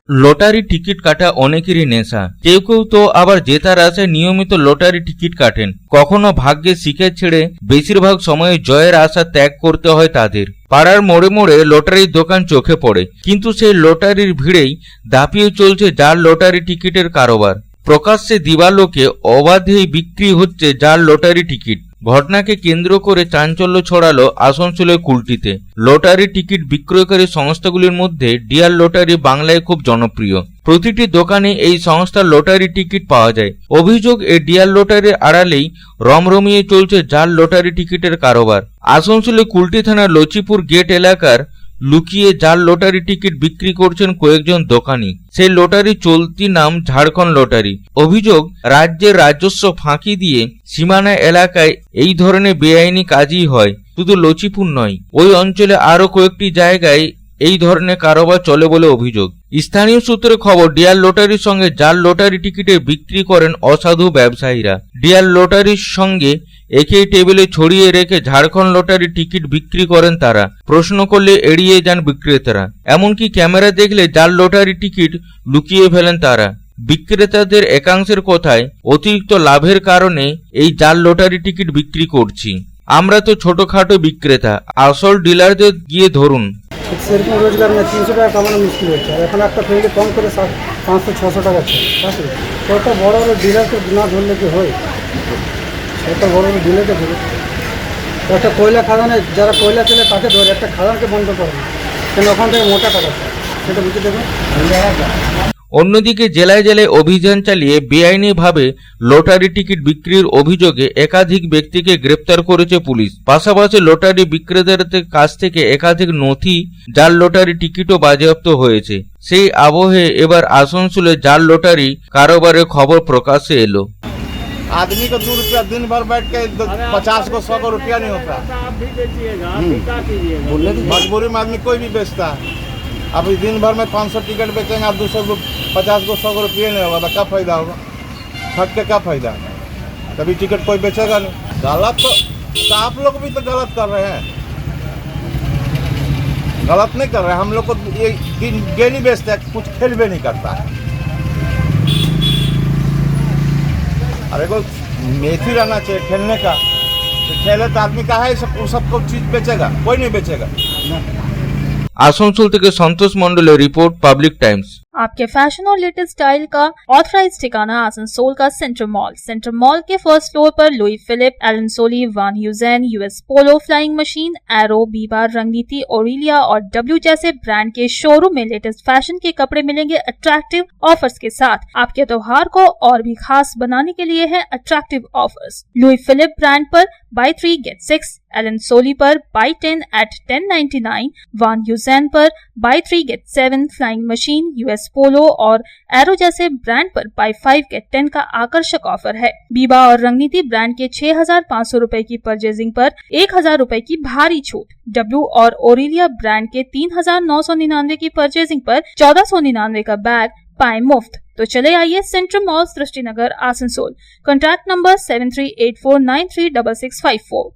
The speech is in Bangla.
লটারি টিকিট কাটা অনেকেরই নেশা। কেউ কেউ তো আবার জেতার আশায় নিয়মিত লটারি টিকিট কাটেন। কখনো ভাগ্যে শিকার ছেড়ে বেশিরভাগ সময়ে জয়ের আশা ত্যাগ করতে হয় তাদের। পাড়ার মোড়ে মোড়ে লটারির দোকান চোখে পড়ে, কিন্তু সেই লটারির ভিড়েই দাপিয়ে চলছে জাল লটারি টিকিটের কারবার। প্রকাশ্যে দিবালোকে অবাধে বিক্রি হচ্ছে জাল লটারি টিকিট। ঘটনাকে কেন্দ্র করে চাঞ্চল্য ছড়ালো আসানসোলের কুলটিতে। লটারি টিকিট বিক্রয়কারী সংস্থাগুলির মধ্যে ডিয়ার লটারি বাংলায় খুব জনপ্রিয়। প্রতিটি দোকানে এই সংস্থার লটারি টিকিট পাওয়া যায়। অভিযোগ, এই ডিয়ার লটারির আড়ালেই রমরমিয়ে চলছে জাল লটারি টিকিটের কারবার। আসানসোলের কুলটি থানার লচিপুর গেট এলাকার লুকিয়ে জাল লটারি টিকিট বিক্রি করছেন কয়েকজন দোকানি। সেই লটারি চলতি নাম ঝাড়খণ্ড লটারি। অভিযোগ, রাজ্যের রাজস্ব ফাঁকি দিয়ে সীমানা এলাকায় এই ধরনের বেআইনি কাজই হয়। শুধু লচিপুর নয়, ওই অঞ্চলে আরো কয়েকটি জায়গায় এই ধরনের কারবার চলে বলে অভিযোগ। স্থানীয় সূত্রে খবর, ডিয়ার লটারির সঙ্গে জাল লটারি টিকিটে বিক্রি করেন অসাধু ব্যবসায়ীরা। ডিয়ার লটারির সঙ্গে একই টেবিলে ছড়িয়ে রেখে ঝাড়খণ্ড লটারি টিকিট বিক্রি করেন তারা। প্রশ্ন করলে এড়িয়ে যান বিক্রেতারা। এমনকি ক্যামেরা দেখলে জাল লটারি টিকিট লুকিয়ে ফেলেন তারা। বিক্রেতাদের একাংশের কথায়, অতিরিক্ত লাভের কারণে এই জাল লটারি টিকিট বিক্রি করছি, আমরা তো ছোটখাটো বিক্রেতা, আসল ডিলারদের গিয়ে ধরুন। সেরকম রোজগার নেই, 300 টাকা কামানো মুশকিল হচ্ছে। আর এখন একটা ফ্যামিলি কম করে 500-600 টাকা আছে। কত বড় বড় ডিলারকে না ধরলে কি হয়? কত বড় বড় ডিলারকে ধরে একটা কয়লা খাদানে, যারা কয়লা চলে তাকে ধরে, একটা খাদানকে বন্ধ করে না, কেন ওখান থেকে মোটা টাকা সেটা বুঝে দেখুন। অন্যদিকে জেলায় জেলায় অভিযান চালিয়ে বেআইনিভাবে লটারি টিকিট বিক্রির অভিযোগে একাধিক ব্যক্তিকে গ্রেপ্তার করেছে পুলিশ। পাশাপাশি লটারি বিক্রেতাদের কাছ থেকে একাধিক নথি, জাল লটারি টিকিটও বাজেয়াপ্ত হয়েছে। সেই আবহে এবার আসানসোলে জাল লটারি কারবারের খবর প্রকাশ্যে এলো। आदमी को 2 रुपया दिन भर बैठ के 50 को 100 को रुपया नहीं होता। मजबूरी में आदमी कोई भी बेचता है। अब दिन भर में 500 टिकट बेचेंगे, आप 200 को 50 को 100 को रुपये नहीं होगा तो क्या फायदा होगा? फट के क्या फायदा? कभी टिकट कोई बेचेगा नहीं। गलत तो आप लोग भी तो गलत कर रहे हैं। गलत नहीं कर रहे, हम लोग को ये गेली बेचते हैं, कुछ खेल भी नहीं करता है। अरे को मेथी रहना चाहिए खेलने का, तो खेले तो आदमी का है सबको चीज बेचेगा, कोई नहीं बेचेगा। आसनसोल থেকে संतोष मंडलेर रिपोर्ट, पब्लिक टाइम्स। आपके फैशन और लेटेस्ट स्टाइल का ऑथराइज ठिकाना आसनसोल का सेंटर मॉल। सेंटर मॉल के फर्स्ट फ्लोर पर Louis Philippe, Allen Solly, Van Heusen, US Polo, Flying Machine, Arrow, Biba, Rangriti, Aurelia और डब्ल्यू जैसे ब्रांड के शोरूम में लेटेस्ट फैशन के कपड़े मिलेंगे अट्रैक्टिव ऑफर्स के साथ। आपके त्योहार को और भी खास बनाने के लिए है attractive offers. Louis Philippe brand पर buy 3 get 6, एलन सोली पर buy 10 at 1099, वान ह्यूजेन पर buy 3 get 7, flying machine, US Polo और एरो जैसे ब्रांड पर buy 5 get 10 का आकर्षक ऑफर है। बीबा और रंगनीति ब्रांड के 6,500 रुपए की परचेजिंग पर 1,000 रुपए की भारी छूट। डब्ल्यू और ओरिलिया ब्रांड के 3,999 की परचेजिंग पर 1,499 का बैग पाए मुफ्त। तो चले आइए central mall, Srishti Nagar, Asansol. Contact number 7384936654।